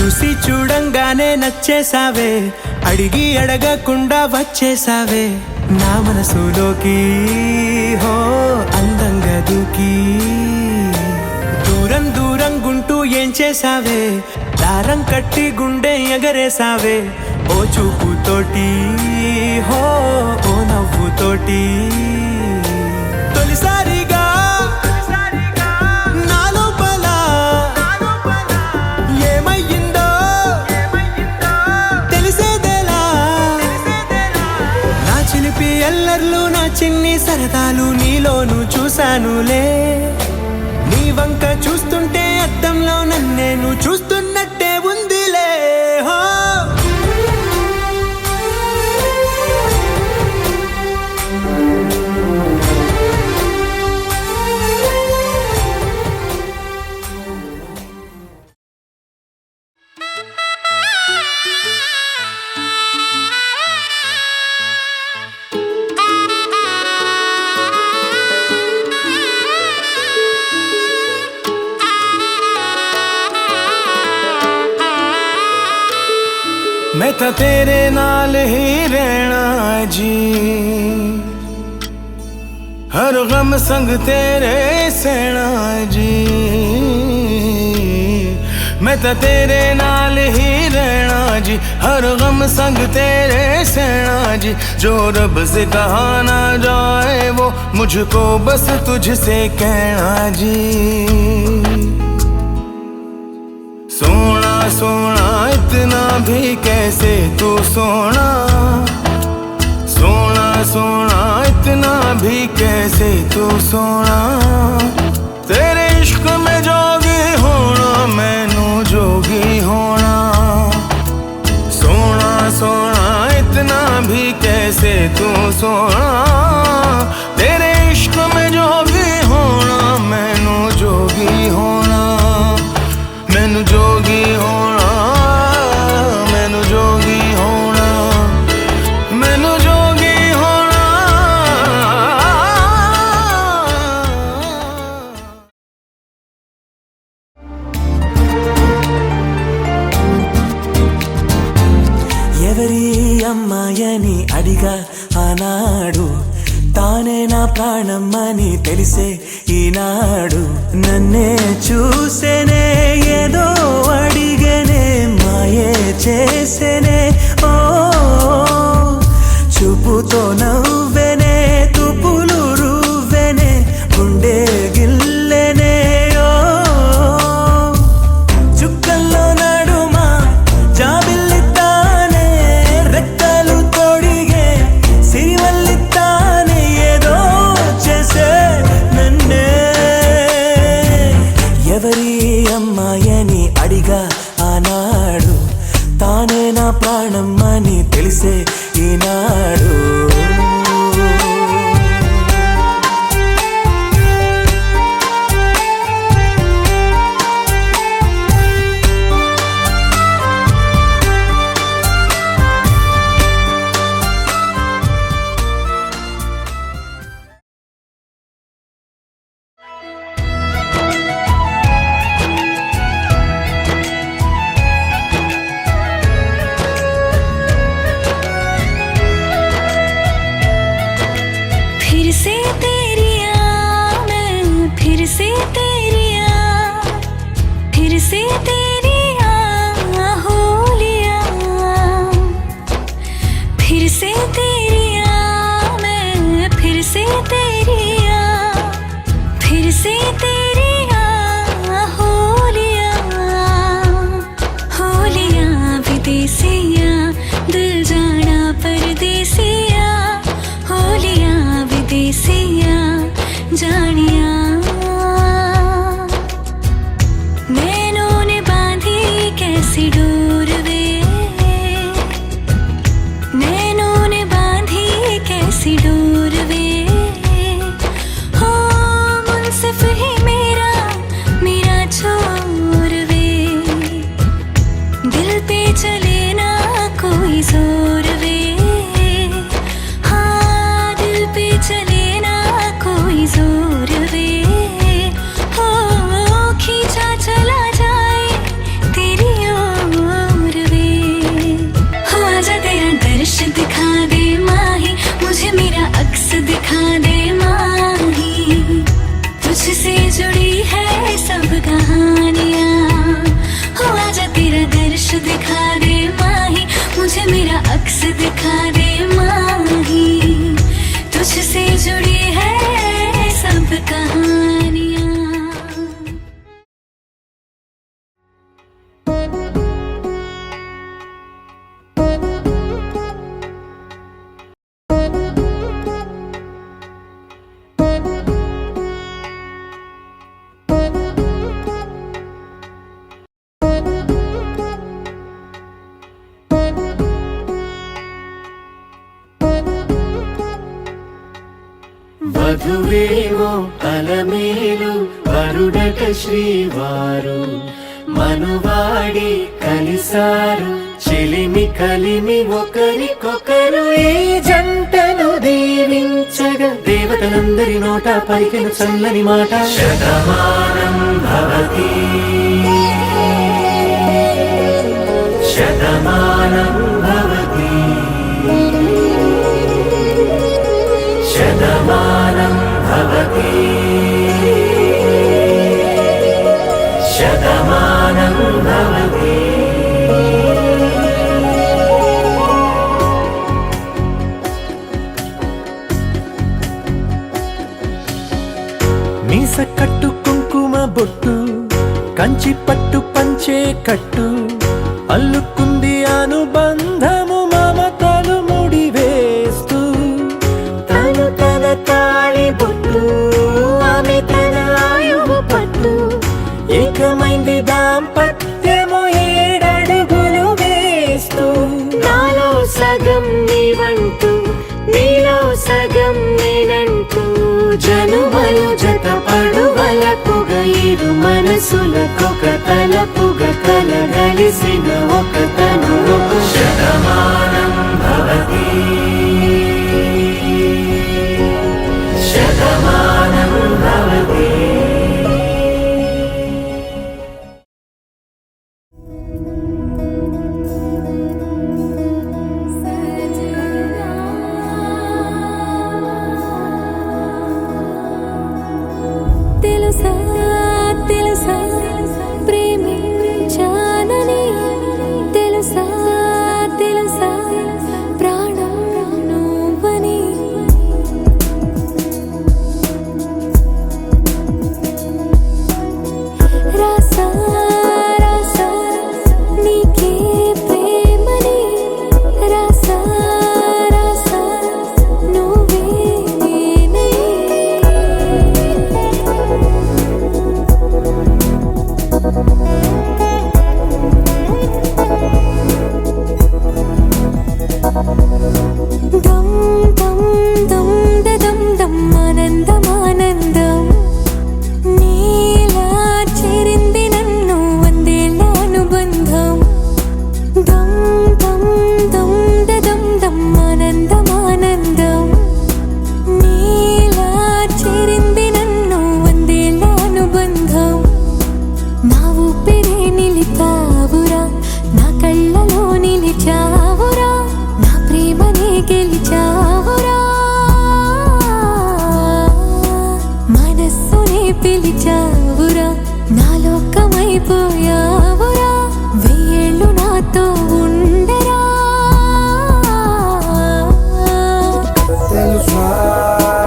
చూసి చూడంగానే నచ్చేసావే, అడిగి అడగకుండా వచ్చేసావే నా మనసులోకి. హో అందంగా దూకి దూరం దూరం గుంటూ ఏం చేసావే, దారం కట్టి గుండె ఎగరేసావే ఓ చూపుతోటి, హో ఓ నవ్వుతోటి. తొలిసారిగా నా లోపల ఏమయ్యిందో తెలిసేదేలా. నా చిలిపి ఎల్లర్లు నా చిన్ని సరదాలు నీలోను చూశానులే. నీ వంక చూస్తుంటే అద్దంలో నన్నేను చూస్తున్నట్టే ఉందిలే. హో मैं तो तेरे नाल ही रहना जी, हर गम संग तेरे सहना जी. मैं तो तेरे नाल ही रहना जी, हर गम संग तेरे सहना जी. जो रब से कहा ना जाए वो मुझको बस तुझसे कहना जी. सोना सोना इतना भी कैसे तू सोना, सोना सोना इतना भी कैसे तू सोना. तेरे इश्क में जोगी होना मैनू जोगी होना. सोना सोना इतना भी कैसे तू सोना. तेरे इश्क में जोगी होना मैनू जोगी होना. मैनू जोगी होना, मैनू जोगी होना, मैनू जोगी होना. ఎవరి అమ్మాయని అడిగా ఆనాడు, తానే నా ప్రాణమ్మని తెలిసే ఈనాడు. నన్నే చూసేనే ఏదో అడిగనే, మాయే చేసేనే ఓ చూపుతో నవ్వెనే, తుపులు రువ్వెనే, గుండె గిల్లెనే ఓ. చుక్కల్లో నడుమా జాబిల్లితానే, రెక్కలు తొడిగే సిరివల్లితానే, ఏదో చేసే నన్నే. ఎవరి అమ్మాయని అడిగా ఆనాడు, తానే నా ప్రాణమ్మని తెలిసే ఈనాడు. వధువేవో అలమేలు వరుడట శ్రీవారు మనువాడి కలిసారు చెలిమి కలిమి ఒకరికొకరు ఈ జంటను దీవించగా దేవతలందరి నోట పలికిన చల్లని మాట శతమానం భవతి శతమానం భవతి శతమానం భవతి శతమానం భవతి. మీస కట్టు కుంకుమ బొట్టు కంచి పట్టు పంచే కట్టు అల్లుకుంది అనుబంధము మమతలు ముడివేస్తూ తను తన తాళి బొట్టు ఆమె తన ఆయువు పట్టు ఏకమైంది దాంపత్యము 7 అడుగులు వేస్తూ నాలో సగం నీవంటూ నీలో సగం నేనంటూ జనుమలు జత పడువలపుగ ఇరు మనసులకొక తలపుగ కలగలిసిన ఒక తను శతమానం భవతి శతమానం భవతి. తెలుసా ప్రేమించానని తెలుసా తెలుసా ప్రాణం నువ్వని రాసా రాసా నీకే ప్రేమని రాసా రాసా నువ్వే నేనే దమ్ దమ్ దమ్ దమ్ దమ్ ఆనందం ఆనందం నీలా చేరింది నన్ను వందేళ్ళ అనుబంధం దమ్ దమ్ దమ్ దమ్ దమ్ ఆనందం ఆనందం నీలా చేరింది నన్ను వందేళ్ళ అనుబంధం నా ఊపిరే నిలిపావురా నా కళ్ళలో నిలిచావురా నా ప్రేమనే గెలిచావురా మనస్సునే పిలిచావురా నా లోకమైపోయావురా 1000 ఏళ్ళు నాతో ఉండరా తెలుసా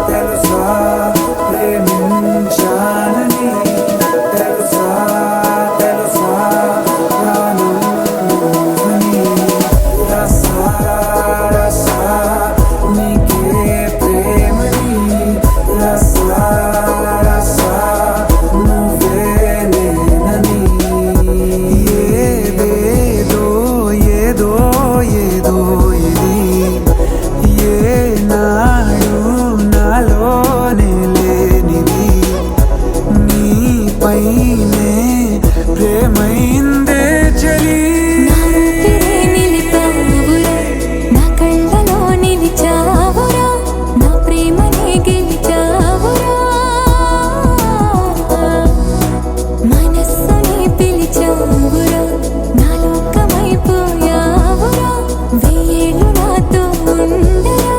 తెలుసా ప్రేమించానని తెలుసా తెలుసా ప్రాణం నువ్వని రసా రసా నీకే ప్రేమని రసా రసా నువ్వే నేనని ఏదేదో ఏదో ఏదో ఇది ఏనాడు నాలోనే లేనిది నీపైనే ప్రేమైందే చలి నా ఊపిరే నిలిపావురా నా కళ్ళలో నిలిచావురా నా ప్రేమనే గెలిచావురా మనస్సునే పిలిచావురా నా లోకమైపోయావురా 1000 ఏళ్ళు నాతో ఉండరా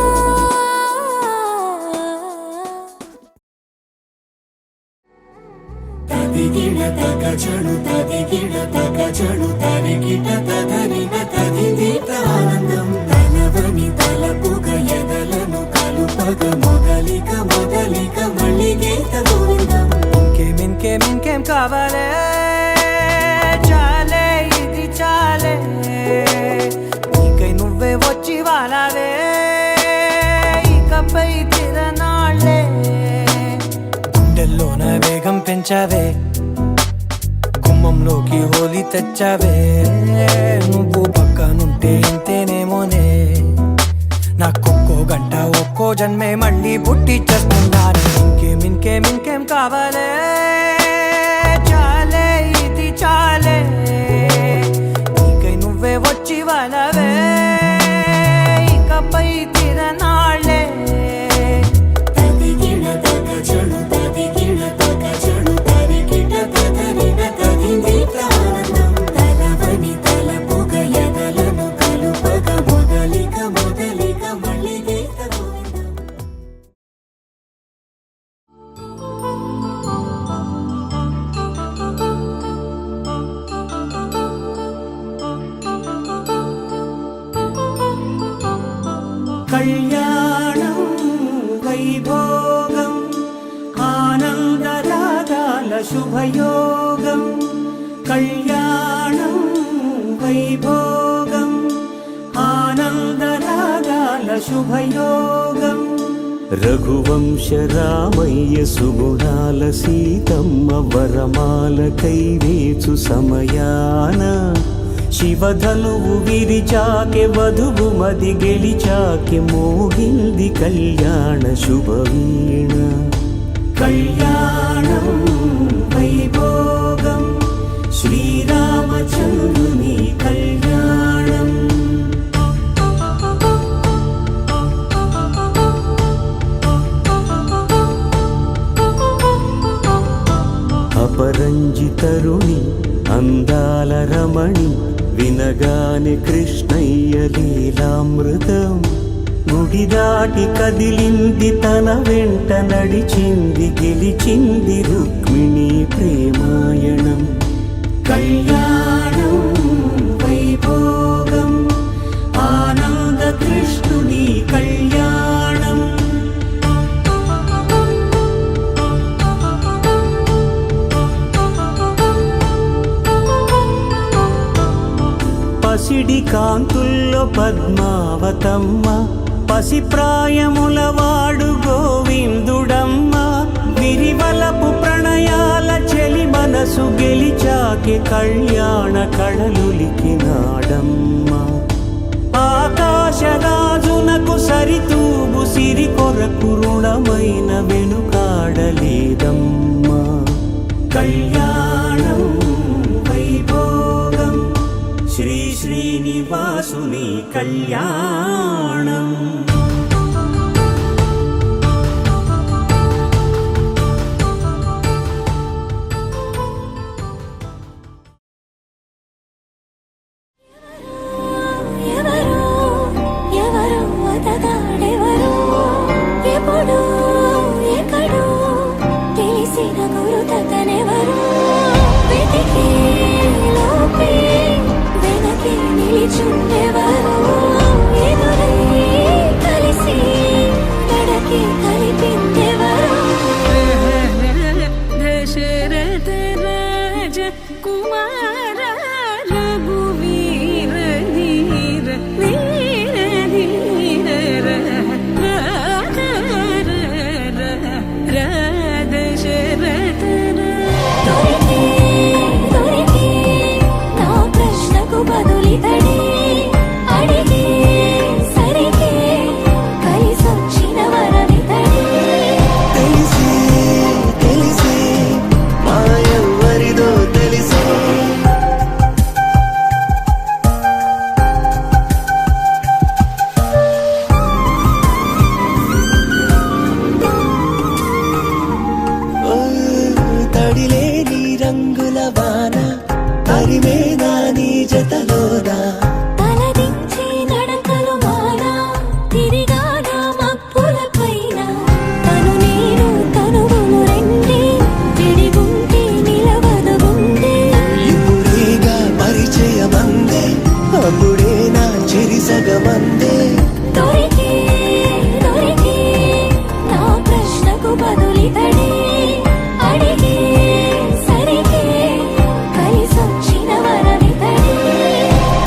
తదిగిడ తగ చెడు తదిగిడ తగ చెడు తరిగిట తదరిన తదిదీత ఆనందం తలవని తలపుగ ఎదలను కలుపగ మొదలిక మొదలిక మళ్ళీ గీత గోవిందం ఇంకేం కావాలే చాలే ఇది చాలే నీకై నువ్వే వచ్చి వాలావే ఇకపై తిరనాళ్ళే గుండెల్లోన వేగం పెంచావే గుమ్మంలోకి హోలీ తెచ్చావే నువ్వు పక్కనుంటే ఇంతేనేమోనే నాకొక్కో గంట ఒక్కో జన్మే మళ్ళీ పుట్టి చేస్తున్నాను. ఇంకేం కావాలే, చాలే ఇది చాలే, నీకై నువ్వే వచ్చి వాళ్ళవే, ఇకపై తిరనాళ్ళే. తదిగిడ తగ జణు తదిగిడ తగ జణు తరిగిట తదరిన తదిందిట ఆనందం తలవని తలపుగ ఎదలను కలుపగ మొదలిక మళ్ళీ గీత గోవిందం. కళ్యాణం వైభోగం ఆనందరాగాల శుభయోగం. కళ్యాణం వైభోగం ఆనందరాగాల శుభయోగం. రఘువంశ రామయ్య సుగుణాల సీతమ్మ వరమాల కైవేచు సమయాన శివధనువు విరిచాకె వధువు మది గెలిచాకె మోగింది కళ్యాణ శుభవీణ. కళ్యాణం వైభోగం శ్రీరామచంద్రుని కళ్యాణం. అపరంజి తరుణి అందాల రమణి వినగానే కృష్ణయ్య లీలామృతం. గుడి దాటి కదిలింది తన వెంట నడిచింది గెలిచింది రుక్మిణి ప్రేమాయణం. కళ్యాణం వైభోగం ఆనంద కృష్ణుని కళ్యాణం. పసిడి కాంతుల్లో పద్మావతమ్మ పసిప్రాయముల వాడు గోవిందుడమ్మ. విరివలపు ప్రణయాల చెలి మనసు గెలిచాకె కళ్యాణ కళలులికినాడమ్మ. ఆకాశరాజునకు సరితూగు సిరి కొరకు రుణమైన వెనుకాడలేదమ్మా. కళ్యాణం వైభోగం శ్రీ శ్రీనివాసుని కళ్యాణం.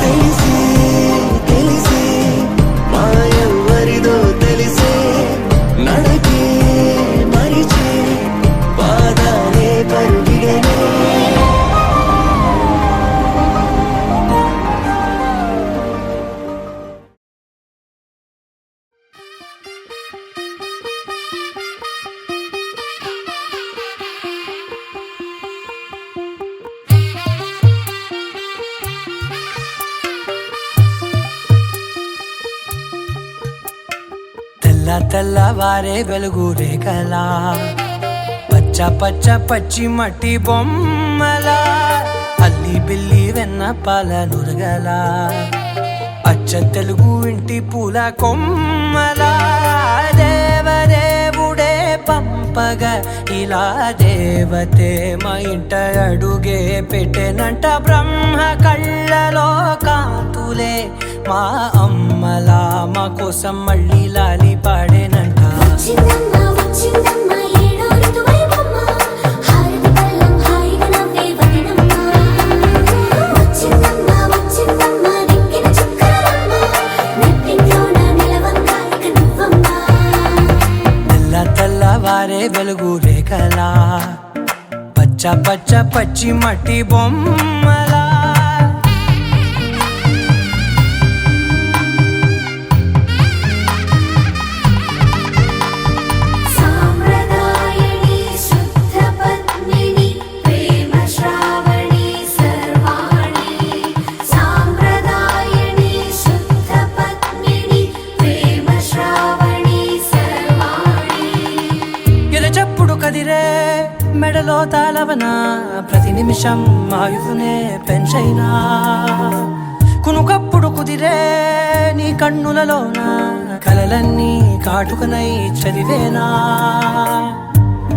తెలిసి తెల్లవారే వెలుగు రేఖలా పచ్చ పచ్చ పచ్చి మట్టి బొమ్మలా అల్లి బిల్లి వెన్న పాల నురగలా అచ్చ తెలుగు ఇంటి పూల కొమ్మలా దేవదేవుడే పంపగా ఇలా దేవతే మా ఇంట అడుగే పెట్టెనంట బ్రహ్మ కళ్ళలో కాంతులే మా అమ్మలా మా కోసం మళ్ళీ లాలి పాడేనంట వచ్చిందమ్మ వచ్చిందమ్మ ఏడో ఋతువైవమ్మ హారతి పళ్ళం హాయిగా నవ్వే వదినమ్మ వచ్చిందమ్మ వచ్చిందమ్మ దిక్కిన చుక్కలమ్మ నెట్టింట్లోన నిలవంగా ఇక నువ్వమ్మ తెల్లవారే వెలుగు రేఖలా పచ్చ పచ్చ పచ్చి మట్టి బొమ్మలా సాంప్రదాయని శుద్ధ పద్మిని ప్రేమ శ్రావణి సర్వాణి సాంప్రదాయని శుద్ధ పద్మిని ప్రేమ శ్రావణి సర్వాణి ఎరచప్పుడు కదిరే మెడలో తాళవన ప్రతి నిమిషం ఆయుధునే పెంచైనా కునుకప్పుడు కుదిరే నీ కన్నులలోన కలలన్నీ కాటుకనై చదివేనా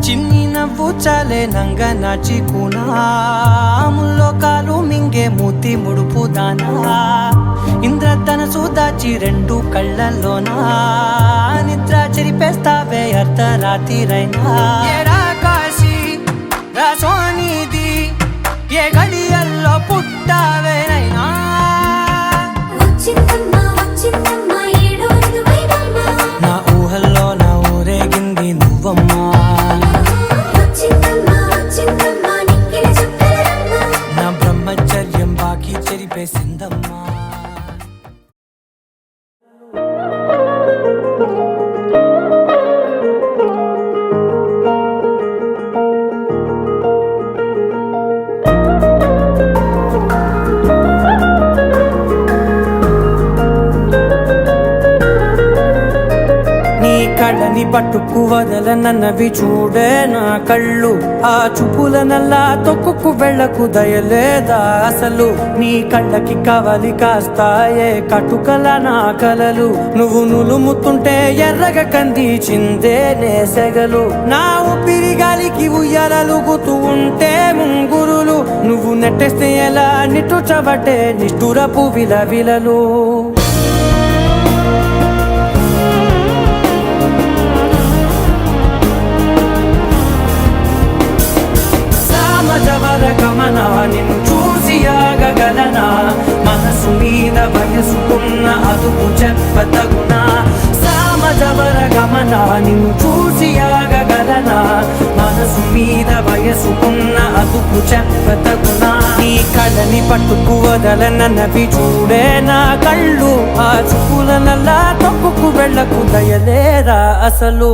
చిన్ని నవ్వు చాలే నంగ నాచి కూనాముల్లో కాలు మింగే మూతి ముడుపు దానా ఇంద్రధనసు దాచి రెండు కళ్ళల్లోనా నిద్ర చెరిపేస్తావే అర్ధరాత్రిరైనా ఏరా కాశీ రాసోనిది ఏ గడియల్లో పుట్టావేనైనా వచ్చిందమ్మ వచ్చిందమ్మ ఏడో ఋతువైవమ్మ నా ఊహల్లో నా ఊరేగింది నువ్వమ్మా వచ్చిందమ్మ వచ్చిందమ్మ నిక్కిన చుక్కలమ్మ నా బ్రహ్మచర్యం బాకీ చెరిపేసిందమ్మా కళ్ళని పట్టుకు వదలనన్నవి చూడే నా కళ్ళు ఆ చూపుల నల్లా తొక్కుకు వెళ్ళకు దయలేదా అసలు నీ కళ్ళకి కవలి కాస్తాయే కటుకల నా కలలు నువ్వు నులుముతుంటే ఎర్రగ కంది చిందే నేసెగలు నా ఊపిరి గాలికి ఉయ్యాలలుగుతూ ఉంటే ముంగురులు నువ్వు నెట్టేస్తే ఎలా నిట్టుచబట్టే నిష్ఠురపు విలవిలలు గమన నిన్ను చూసి ఆగగలనా మనసు మీద వయసుకున్న అదుపు చెప్పతగునా సామజవర గమన నిన్ను చూసి ఆగగలనా మనసు మీద వయసుకున్న అదుపు చెప్పతగునా నీ కళ్ళని పట్టుకు వదలనన్నవి చూడే నా కళ్ళు ఆ చూపుల నల్లా తొక్కుకు వెళ్ళకు దయలేరా అసలు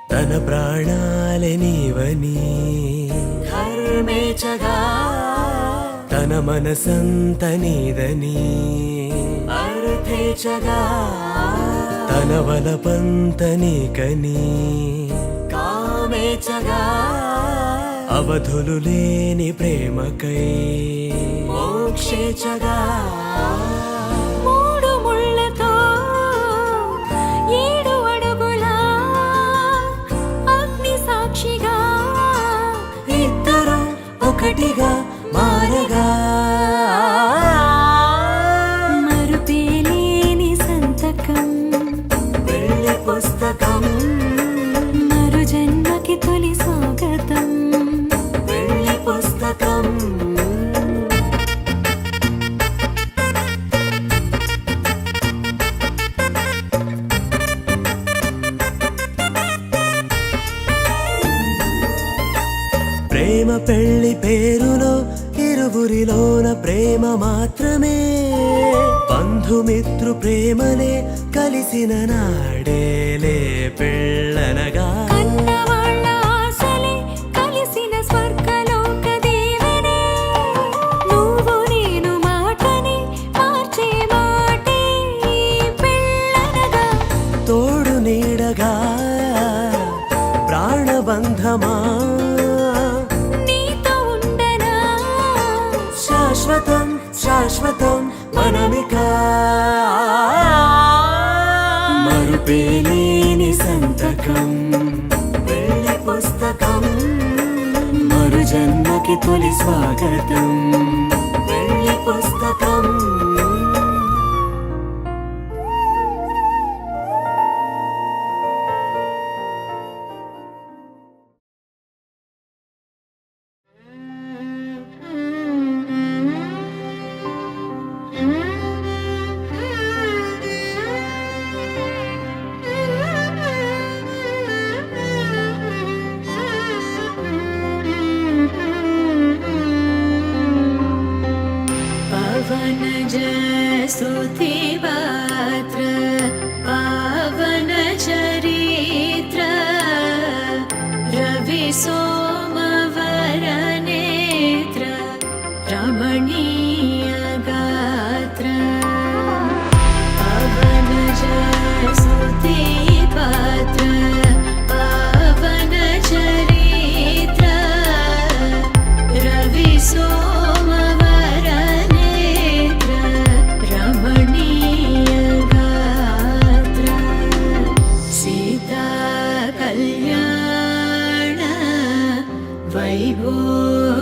తన ప్రాణాలే నీవని ధర్మేచగా తన మనసంత నీదని అర్థేచగా తన వలపంత నీకని కామేచగా అవధులు లేని ప్రేమకై మోక్షేచగా మూడు ముళ్ళతో ఏడు అడుగుల అగ్ని సాక్షిగా ఇద్దరు ఒకటిగా మారగా మరుపేలేని సంతకం వెళ్ళి పుస్తకం మరు జన్మకి తొలి స్వాగతం వెళ్ళి పుస్తకం ప్రేమ పెళ్లి పేరులో ఇరువురిలోన ప్రేమ మాత్రమే బంధుమిత్రు ప్రేమలే కలిసిన నాడేలే పెళ్ళనగా కన్నవాళ్ళ ఆశలే కలిసిన స్వర్గలోక దీవెనే నువ్వు నేను మాటని మార్చే మాటే పెళ్ళనగా తోడు నీడగా ప్రాణబంధమా నీతో ఉండనా శాశ్వతం శాశ్వతం మనమిక మరుపేలేని సంతకం పెళ్లి పుస్తకం మరు జన్మకి తొలి స్వాగతం పెళ్లి పుస్తకం पवन जय स्तुति पात्र पावन चरित्र रवि सोमवर नेत्र रमणीय गात्र पवन जय स्तुति पात्र पावन चरित्र रवि सोमवर नेत्र रमणीय गात्र सीता कल्याण वैभोगमे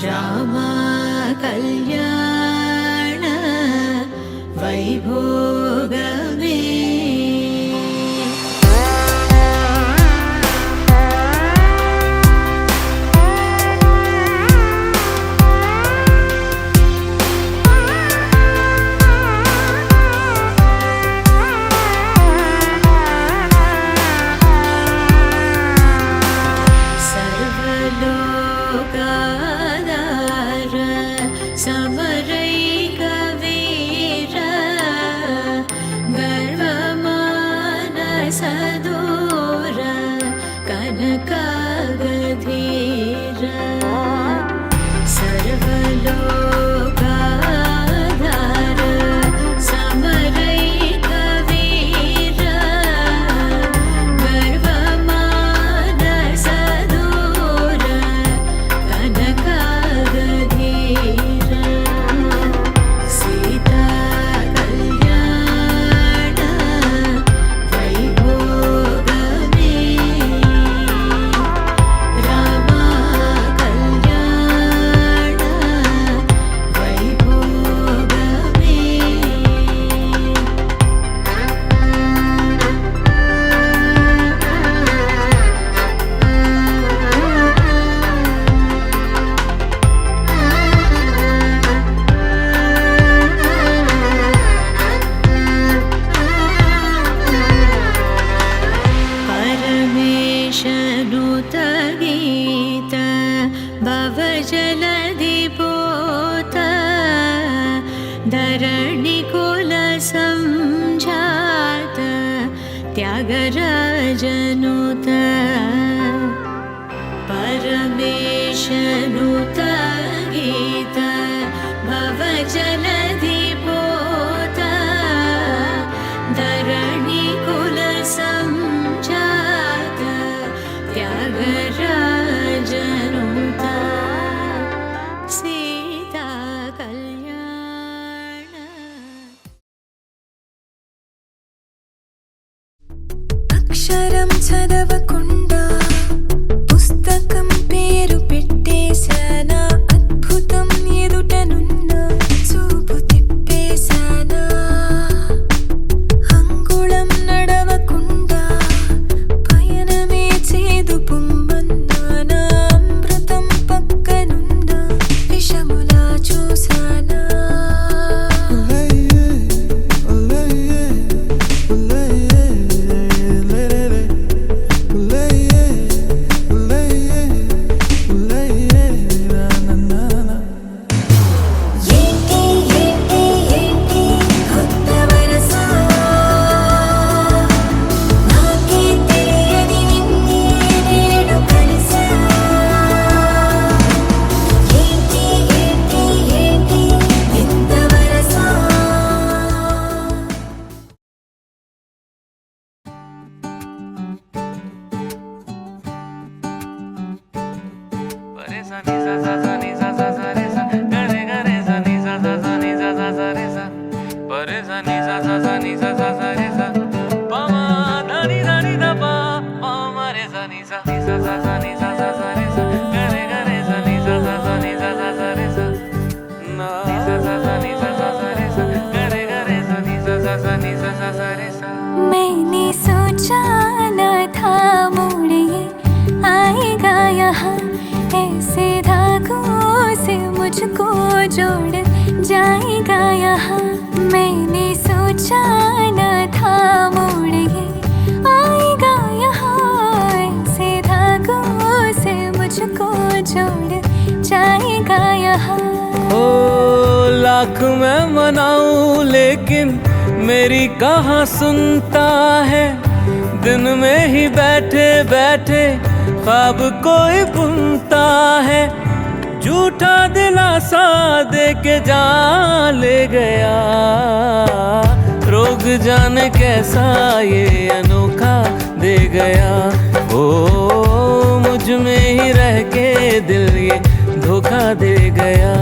रामा कल्याण वैभोगमे सर्वलोकाधार समरैक वीर गर्वमानसदूर कनकागधीर सर्वलोकाधार समरैक वीर गर्वमानसदूर कनकागधीर सीता कल्याण वैभोगमे रामा कल्याण वैभोगमे परमेशनुत गीत भवजलधिपोत धरणिकुल संजात त्यागराजनुत परमेशनुत गीत भवजलधिपोत धरणिकुल संजात त्यागराजनुत सीता कल्याण అక్షరం చదవకుండా పుస్తకం పేరు పెట్టేశానా అద్భుతం ఎదుటనున్న చూపు తిప్పేశానా అంగుళం నడవకుండా పయనమే చేదు పొమ్మన్నానా అమృతం పక్కనున్న విషములా చూశానా yeah. ని సా సా సా రే సా పా మా ధ ని ద పా మా మా రే సా ని సా సా సా ని సా సా సా రే సా గ రే సా ని సా సా సా ని సా సా సా రే సా నా ని సా సా సా ని సా సా సా రే సా గ రే సా ని సా సా సా ని సా సా సా రే సా मैंने सोचा न था मोड़ ये आएगा यहाँ ऐसे धागों से मुझको जोड़ जाएगा यहाँ मैंने सोचा न था मोड़ ये आएगा यहाँ ऐसे धागों से मुझको जोड़ जाएगा यहाँ ओ लाख मैं मनाऊं लेकिन मेरी कहाँ सुनता है दिन में ही बैठे बैठे ख्वाब कोई बुनता है झूठा दिलासा दे के जान ले गया रोग जाने कैसा ये अनोखा दे गया ओ मुझ में ही रह के दिल ये धोखा दे गया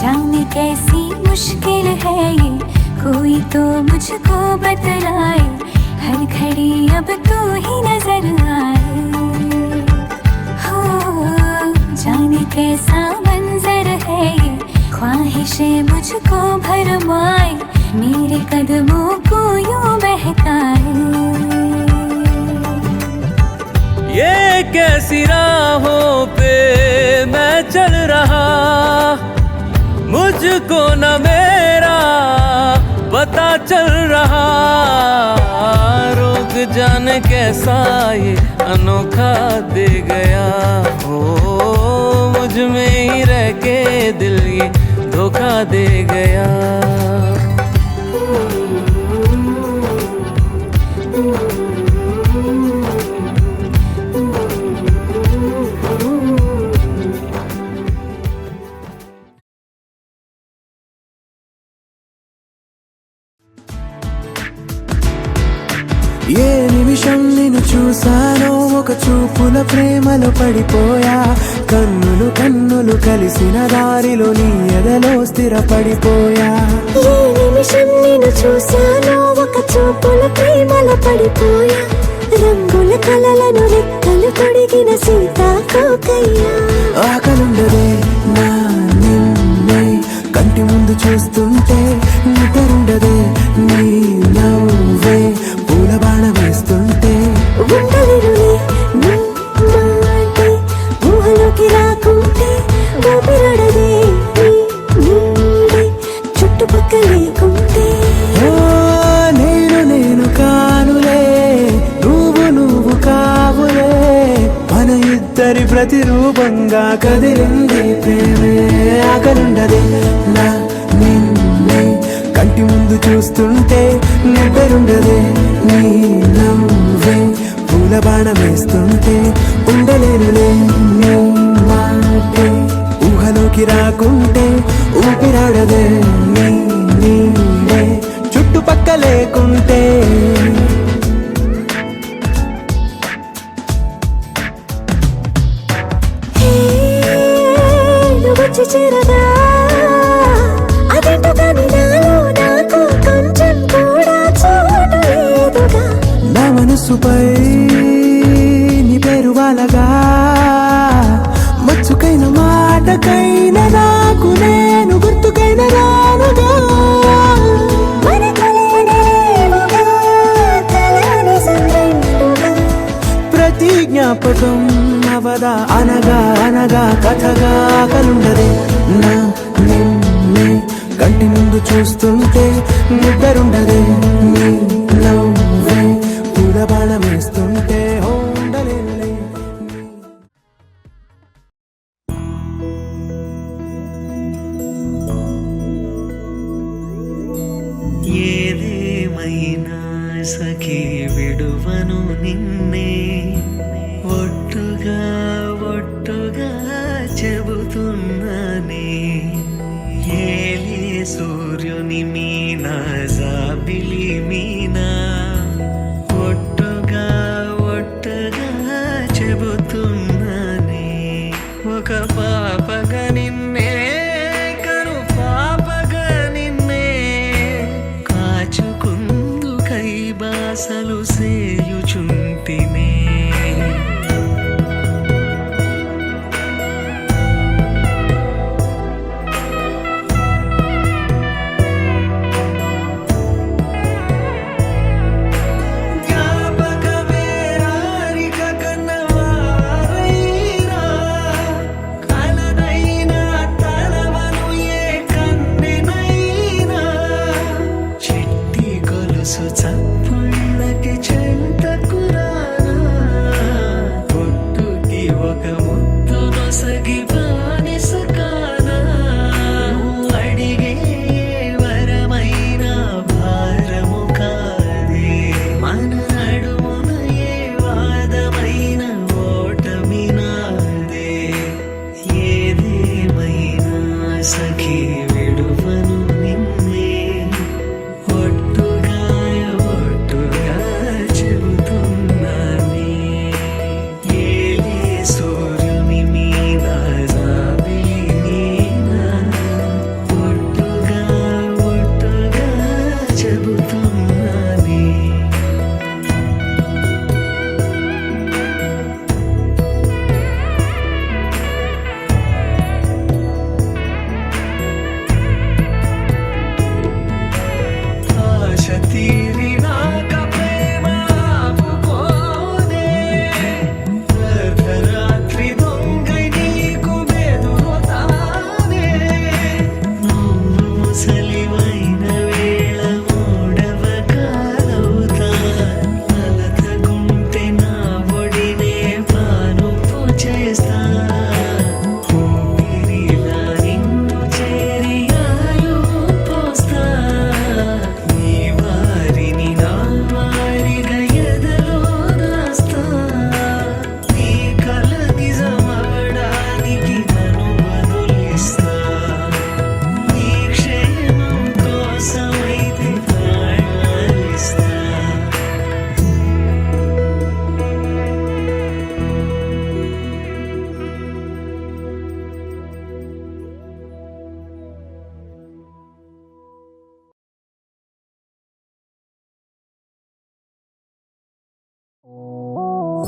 जाने कैसी मुश्किल है ये कोई तो मुझको बतलाए हर घड़ी अब तू ही नजर आए हो जाने कैसा मंजर है ये ख्वाहिशें मुझको भरमाए मेरे कदमों को यूं बहकाए ये कैसी राहों पे मैं चल रहा मुझको न मेरा पता चल रहा रोग जाने कैसा ये अनोखा दे गया हो मुझ में ही रह के दिल ये धोखा दे गया ఏ నిమిషం నిన్ను చూసానో ఒక చూపుల ప్రేమలో పడిపోయా కన్నులు కన్నులు కలిసిన దారిలో నీ ఎదలో స్థిరపడిపోయా ఏ నిమిషం నిన్ను చూశానో ఒక చూపుల ప్రేమలో పడిపోయా రంగుల కలలను రెక్కలు తొడిగిన సీతాకోకయ్యా ఆకలుండదే నా నిన్నే కంటి ముందు చూస్తుంటే నిద్రుండదే నీ నవ్వే పూల బాణ వేస్తుంటే ఉండలేనులే నీ మాటే ఊహలోకి రాకుంటే ఊపిరాడదే నీ నీడే చుట్టుపక్కల లేకుంటే ఓ నేను కానులే నువ్వు కావులే మన ఇద్దరి ప్రతిరూపంగా కదిలింది ప్రేమే ఆకలుండదే నా నిన్నే కంటి ముందు చూస్తుంటే నిద్రుండదే నీ నవ్వే పూల బాణం వేస్తుంటే ఉండలేనులే నీ మాటే ఊహలోకి రాకుంటే ఊపిరాడదే నీ నీడే చుట్టుపక్క లేకుంటే వచ్చి చేరదా అదేంటో కానీ నాలో నాకు కొంచెం కూడా చోటు లేదుగా నా మనసుపై నీ పేరు వాలగా మచ్చుకైన మాటకైన నాకు నేను గుర్తుకైన రానుగా మన కలనేవుగా కలని సంగంటుగా ప్రతి జ్ఞాపకం అవదా అనగా అనగా కథగా కలుండదే నా నిన్నే కంటి ముందు చూస్తుంటే నిద్రుండదే నీ నవ్వే పూల బాణం వేస్తుంటే ఉండలేనులే ఏదేమైనా సఖీ విడువను నిన్నే ఒట్టుగా ఒట్టుగా చెబుతున్నానే ఏలే సూర్యుని మీనా జాబిలి మీనా ఒట్టు కూర్చుంటినే చప్పుళ్ళకి చెంతకురానా పొట్టుకి ఒక ముద్దు నొసగి బానిస కానా అడిగే వరమైన భారము కాదే మన నడుమున ఏ వాదమైన ఓటమి నాదే ఏదేమైనా సఖీ విడువను నిన్నే ఒట్టుగా చెబుతున్నానే ఏలే సూర్యుని మీద జాబిలి నీనా ఒట్టుగా చెబుతున్నానే ఆశ తీరినాక ప్రేమ ఆపుకోదే అర్ధరాత్రి దొంగై నీకు బెదురుతానే నువ్వు ముసలివైన వేళ మూడవ కాలవుతా అలతగుంటే నా ఒడినే పానుపు చేస్తా ఊపిరిలా నిన్ను చేరి ఆయువు పోస్తా నీ వారిని నా వారిగా ఎదలో దాస్తా నీ కల నిజమవడానికి నన్ను వదిలిస్తా నీ క్షేమం కోసమైతే ప్రాణాలిస్తా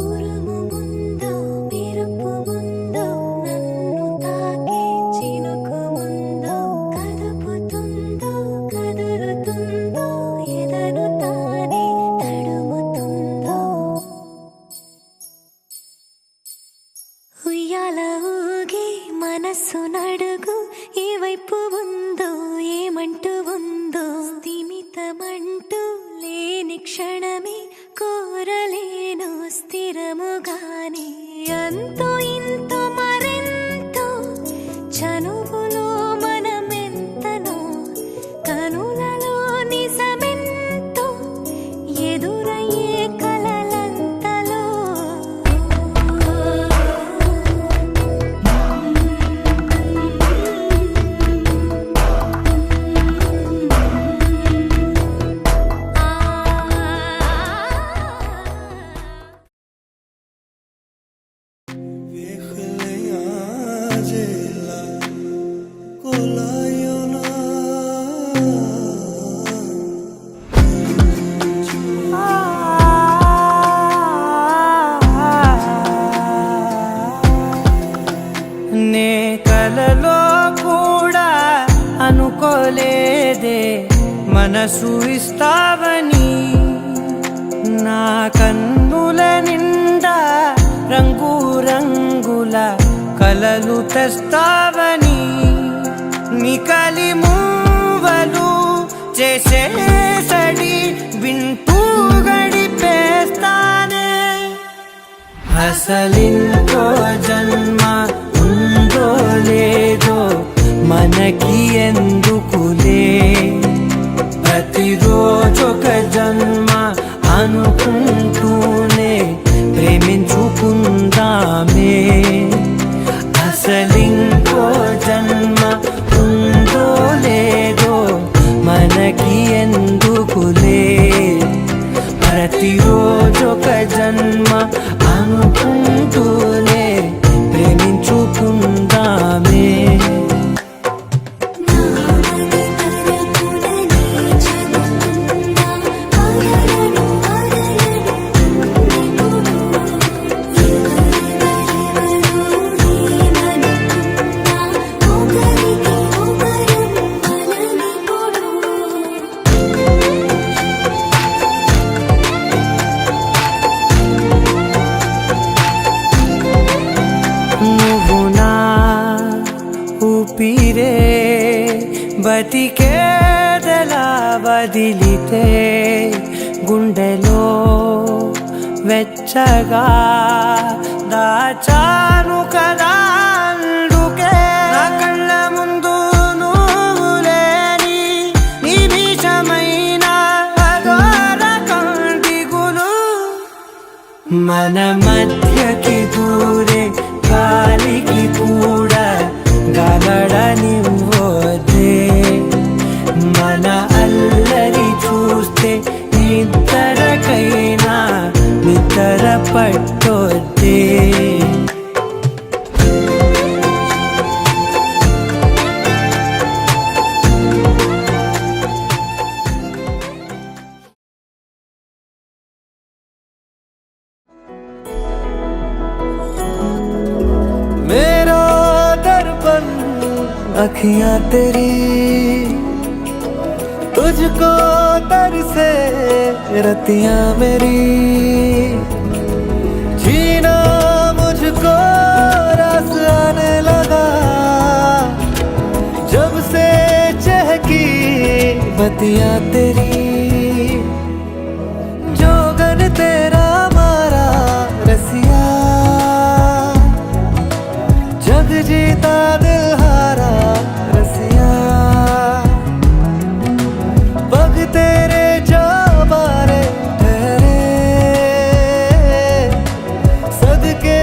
ఉరుము ముందో మెరుపు ముందో నన్ను తాకే చినుకు ముందో కదుపుతుందో కదులుతుందో ఎదను తానే తడుముతుందో ఉయ్యాల ఊగి మనస్సు నడుగు ఏ వైపు ఉందో ఏమంటూ ఉందో స్థిమితమంటూ లేని క్షణమే కోరలేను స్థిరముగానే అంతో ఇంతో మరెంతో చనువులో మనమెంతనో కనులలో నిజమెంతో ఎదురయ్యే కలలంతలో నే కలలో కూడా అనుకోలేదే మనసు ఇస్తావని నా కన్నుల నిండా రంగు రంగుల కలలు తెస్తావని నికలి మూవలు చేసేసడి వింటూ గడిపేస్తానే అసలింకో జన్మ ఉందో లేదో మనకి ఎందుకులే ప్రతిరోజొక జన్మ అనుకుంటూనే ప్రేమించుకుందామే అసలింకో జన్మ ఉందో లేదో మనకి ఎందుకులే ప్రతిరోజొక జన్మ అనుకుంటూనే ప్రేమించుకుందామే నామని తరపున నీ చెబుతున్నా పగలను పగలను బతికేదెలా వదిలితే గుండెలో వెచ్చగా దాచాను కదా అందుకే నా కళ్ళ ముందు నువ్వు లేని నిమిషమైన అఘోర కంటిగులు మన మధ్యకి దూరే గాలికి కూడా గలడనివ్వదే మన అల్లరి చూస్తే నిద్రకైనా నిద్ర పట్టొద్దే मेरा दर्पण अखियां तेरी तुझको तरसे रतियां मेरी जीना मुझको रस आने लगा जब से चहकी बतियां तेरी जोगन तेरा मारा रसिया जग जीता दिल हारा रसिया पग तेरे जा बारे ठहरे सदके